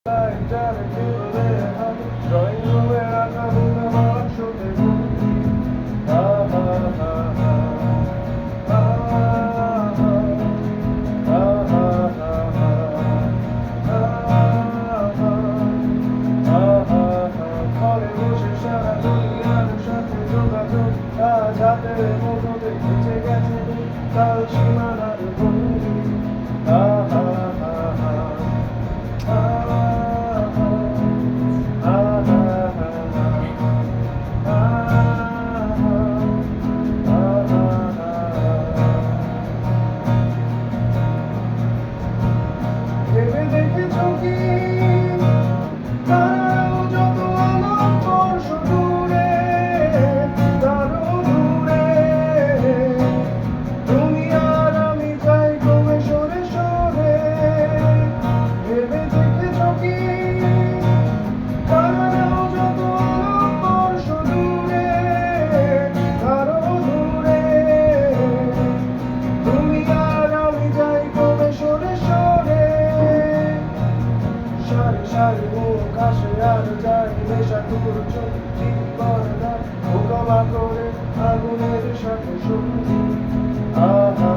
lighter কেবলে হাত drawing রুমে রাখা বুকে বাক্সতে বন্দি আহা হা হা আহা আহা আহা ঘরে বসে সারা দুনিয়ার সাথে যোগাযোগ আজ হাতের মুঠোতে বেঁচে গেছে কাল সীমানার বন্দি আহা ভেবে দেখেছো কি তারাও যত আলোক বর্ষ দূরে তারও দূরে তুমি আর আমি যাই ক্রমে সরে সরে ভেবে দেখেছো কি তারাও যত আলোক বর্ষ দূরে তারও দূরে তুমি আর আমি যাই ক্রমে সরে সরে সারি সারি মুখ আসে আর যাই নেশা করছো ঠিক করে না মোকাবা করে আগুনের সাথে সঙ্গী আহা